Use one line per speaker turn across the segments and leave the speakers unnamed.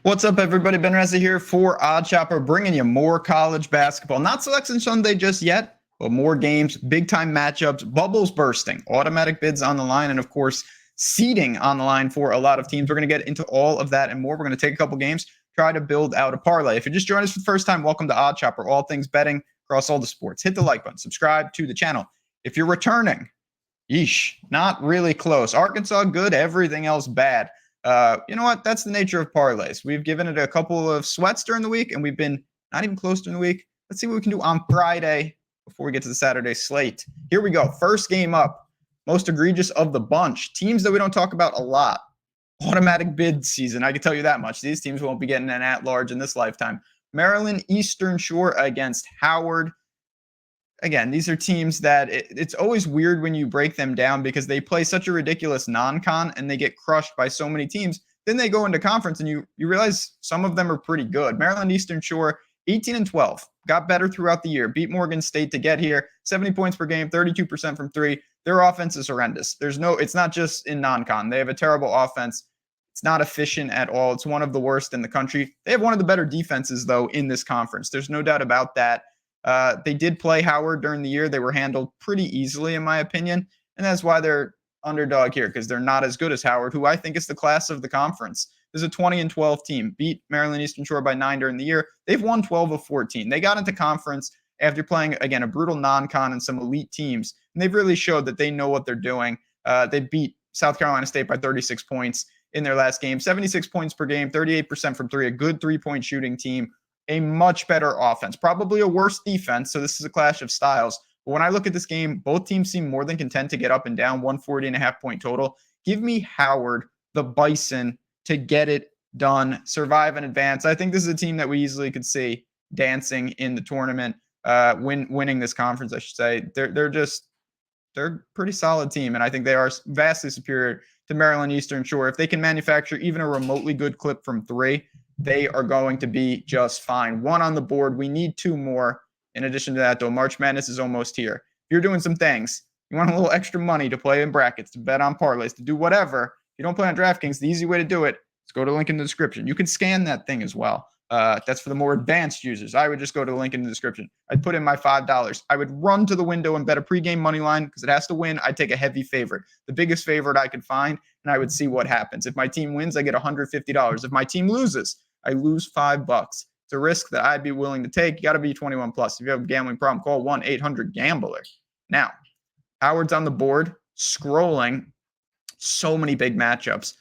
What's up, everybody? Ben Reza here for Odd Chopper, bringing you more college basketball. Not Selection Sunday just yet, but more games, big-time matchups, bubbles bursting, automatic bids on the line, and, of course, seeding on the line for a lot of teams. We're going to get into all of that and more. We're going to take a couple games, try to build out a parlay. If you're just joining us for the first time, welcome to Odd Chopper, all things betting across all the sports. Hit the like button, subscribe to the channel. If you're returning, yeesh, not really close. Arkansas, good, everything else bad. You know what? That's the nature of parlays. We've given it a couple of sweats during the week, and we've been not even close during the week. Let's see what we can do on Friday before we get to the Saturday slate. Here we go. First game up. Most egregious of the bunch. Teams that we don't talk about a lot. Automatic bid season. I can tell you that much. These teams won't be getting an at-large in this lifetime. Maryland Eastern Shore against Howard. Again, these are teams that it's always weird when you break them down because they play such a ridiculous non-con and they get crushed by so many teams. Then they go into conference and you realize some of them are pretty good. Maryland Eastern Shore, 18-12, got better throughout the year, beat Morgan State to get here, 70 points per game, 32% from three. Their offense is horrendous. It's not just in non-con. They have a terrible offense. It's not efficient at all. It's one of the worst in the country. They have one of the better defenses, though, in this conference. There's no doubt about that. They did play Howard during the year. They were handled pretty easily, in my opinion, and that's why they're underdog here, because they're not as good as Howard, who I think is the class of the conference. There's a 20-12 team, beat Maryland Eastern Shore by 9 during the year. They've won 12 of 14. They got into conference after playing, again, a brutal non-con and some elite teams, and they've really showed that they know what they're doing. They beat South Carolina State by 36 points in their last game, 76 points per game, 38% from three, a good three-point shooting team. A much better offense, probably a worse defense. So this is a clash of styles. But when I look at this game, both teams seem more than content to get up and down, 140.5 point total. Give me Howard, the Bison, to get it done, survive and advance. I think this is a team that we easily could see dancing in the tournament, winning this conference, I should say. They're a pretty solid team, and I think they are vastly superior to Maryland Eastern Shore. If they can manufacture even a remotely good clip from three, they are going to be just fine. One on the board. We need two more. In addition to that, though, March Madness is almost here. If you're doing some things, you want a little extra money to play in brackets, to bet on parlays, to do whatever. If you don't play on DraftKings, the easy way to do it is go to the link in the description. You can scan that thing as well. That's for the more advanced users. I would just go to the link in the description. I'd put in my $5. I would run to the window and bet a pregame money line because it has to win. I'd take a heavy favorite, the biggest favorite I could find, and I would see what happens. If my team wins, I get $150. If my team loses, I lose $5. It's a risk that I'd be willing to take. You got to be 21 plus. If you have a gambling problem, call 1-800-GAMBLER. Now, Howard's on the board, scrolling. So many big matchups.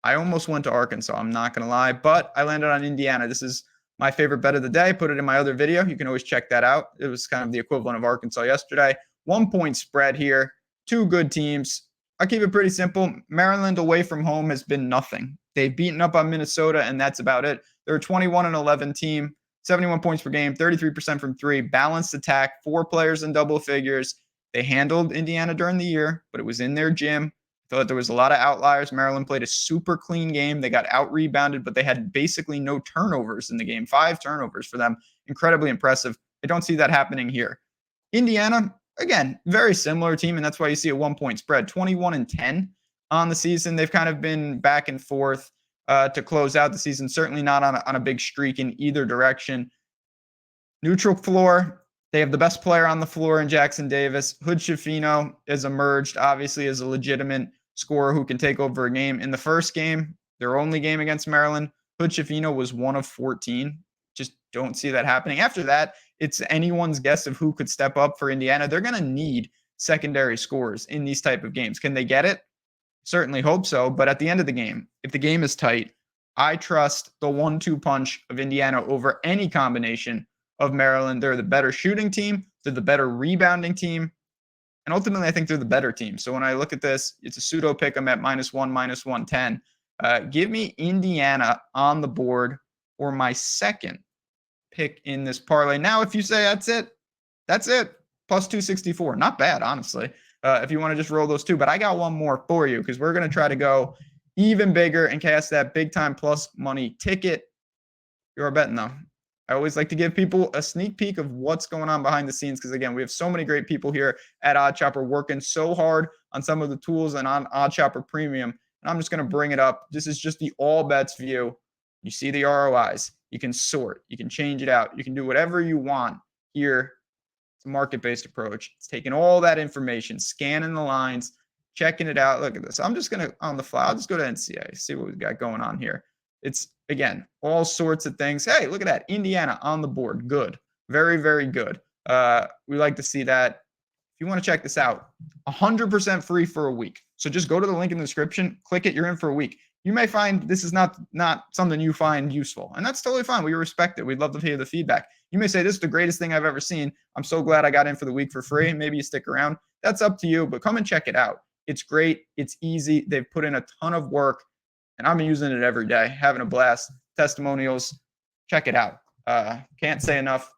I almost went to Arkansas, I'm not going to lie, but I landed on Indiana. This is my favorite bet of the day. Put it in my other video. You can always check that out. It was kind of the equivalent of Arkansas yesterday. 1 point spread here. Two good teams. I keep it pretty simple. Maryland away from home has been nothing. They've beaten up on Minnesota, and that's about it. They're a 21-11 team, 71 points per game, 33% from three, balanced attack, 4 players in double figures. They handled Indiana during the year, but it was in their gym. I thought there was a lot of outliers. Maryland played a super clean game. They got out-rebounded, but they had basically no turnovers in the game. 5 turnovers for them. Incredibly impressive. I don't see that happening here. Indiana, again, very similar team, and that's why you see a 1 point spread. 21-10 on the season. They've kind of been back and forth to close out the season. Certainly not on a big streak in either direction. Neutral floor. They have the best player on the floor in Jackson Davis. Hood Schifino has emerged, obviously, as a legitimate scorer who can take over a game. In the first game, their only game against Maryland, Hood Schifino was 1 of 14. Just don't see that happening. After that, it's anyone's guess of who could step up for Indiana. They're going to need secondary scores in these type of games. Can they get it? Certainly hope so. But at the end of the game, if the game is tight, I trust the 1-2 punch of Indiana over any combination of Maryland. They're the better shooting team. They're the better rebounding team. And ultimately, I think they're the better team. So when I look at this, it's a pseudo pick. I'm at -1, -110. Give me Indiana on the board or my second pick in this parlay. Now, if you say that's it. Plus 264. Not bad, honestly, if you want to just roll those two. But I got one more for you because we're going to try to go even bigger and cast that big-time plus money ticket. You're betting, though. I always like to give people a sneak peek of what's going on behind the scenes because, again, we have so many great people here at Odd Chopper working so hard on some of the tools and on Odd Chopper Premium. And I'm just going to bring it up. This is just the all bets view You see the ROIs. You can sort. You can change it out. You can do whatever you want here. It's a market-based approach. It's taking all that information, scanning the lines, checking it out. Look at this. I'm just going to, on the fly, I'll just go to NCAA, see what we've got going on here. It's, again, all sorts of things. Hey, look at that. Indiana on the board. Good. Very, very good. We like to see that. If you want to check this out, 100% free for a week. So just go to the link in the description, click it, you're in for a week. You may find this is not something you find useful, and that's totally fine. We respect it. We'd love to hear the feedback. You may say, this is the greatest thing I've ever seen. I'm so glad I got in for the week for free. Maybe you stick around. That's up to you, but come and check it out. It's great. It's easy. They've put in a ton of work, and I'm using it every day, having a blast. Testimonials, check it out. Can't say enough.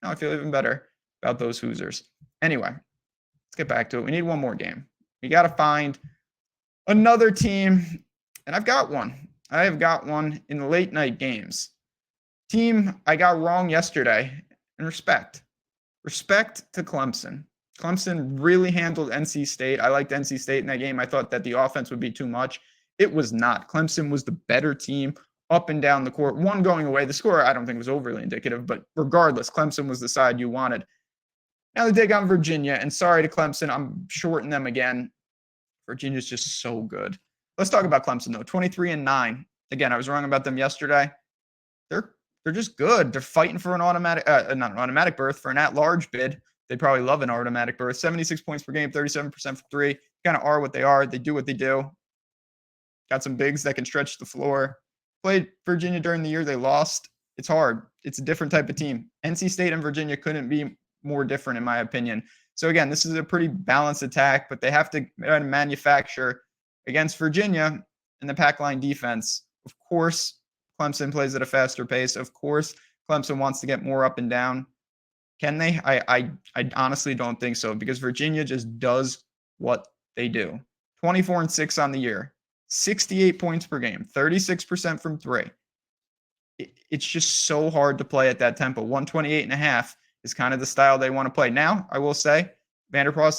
Now I feel even better about those Hoosiers. Anyway, let's get back to it. We need one more game. We got to find another team, and I've got one. I have got one in the late night games. Team I got wrong yesterday, and respect. Respect to Clemson. Clemson really handled NC State. I liked NC State in that game. I thought that the offense would be too much. It was not. Clemson was the better team up and down the court. One going away. The score, I don't think, was overly indicative, but regardless, Clemson was the side you wanted. Now they dig on Virginia, and sorry to Clemson, I'm shorting them again. Virginia's just so good. Let's talk about Clemson, though. 23-9. Again, I was wrong about them yesterday. They're just good. They're fighting for an automatic, not an automatic berth, for an at-large bid. They'd probably love an automatic berth. 76 points per game, 37% for three. Kind of are what they are. They do what they do. Got some bigs that can stretch the floor. Played Virginia during the year. They lost. It's hard. It's a different type of team. NC State and Virginia couldn't be more different, in my opinion. So, again, this is a pretty balanced attack, but they have to manufacture against Virginia and the pack line defense. Of course, Clemson plays at a faster pace. Of course, Clemson wants to get more up and down. Can they? I honestly don't think so, because Virginia just does what they do. 24-6 on the year, 68 points per game, 36% from three. It's just so hard to play at that tempo. 128.5 is kind of the style they want to play. Now, I will say, Vanderpool,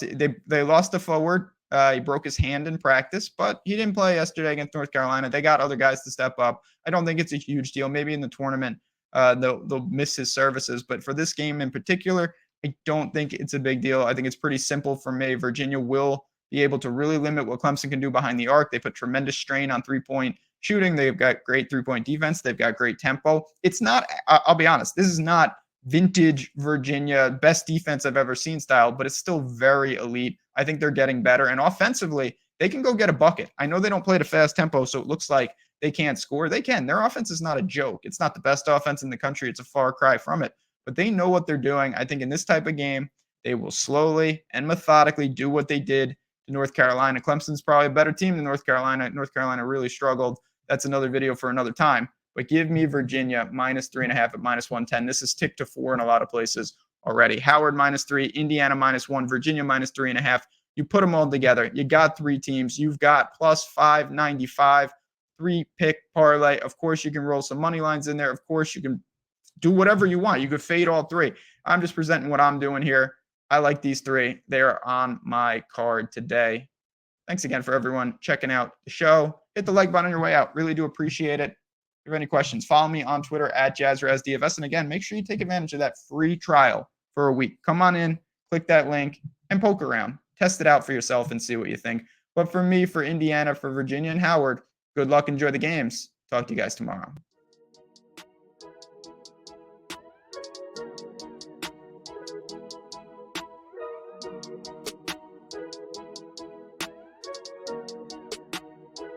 they lost a forward. He broke his hand in practice, but he didn't play yesterday against North Carolina. They got other guys to step up. I don't think it's a huge deal. Maybe in the tournament, they'll miss his services. But for this game in particular, I don't think it's a big deal. I think it's pretty simple for me. Virginia will be able to really limit what Clemson can do behind the arc. They put tremendous strain on three-point shooting. They've got great three-point defense. They've got great tempo. It's not, I'll be honest, this is not vintage Virginia, best defense I've ever seen style, but it's still very elite. I think they're getting better. And offensively, they can go get a bucket. I know they don't play at a fast tempo, so it looks like they can't score. They can. Their offense is not a joke. It's not the best offense in the country. It's a far cry from it. But they know what they're doing. I think in this type of game, they will slowly and methodically do what they did to North Carolina. Clemson's probably a better team than North Carolina. North Carolina really struggled. That's another video for another time. But give me Virginia -3.5 at -110. This is ticked to 4 in a lot of places already. Howard -3, Indiana -1, Virginia -3.5. You put them all together. You got three teams. You've got +595, 3-pick parlay. Of course, you can roll some money lines in there. Of course, you can do whatever you want. You could fade all three. I'm just presenting what I'm doing here. I like these three. They're on my card today. Thanks again for everyone checking out the show. Hit the like button on your way out. Really do appreciate it. If you have any questions, follow me on Twitter @JazzRazDFS. And again, make sure you take advantage of that free trial for a week. Come on in, click that link, and poke around. Test it out for yourself and see what you think. But for me, for Indiana, for Virginia, and Howard, good luck. Enjoy the games. Talk to you guys tomorrow.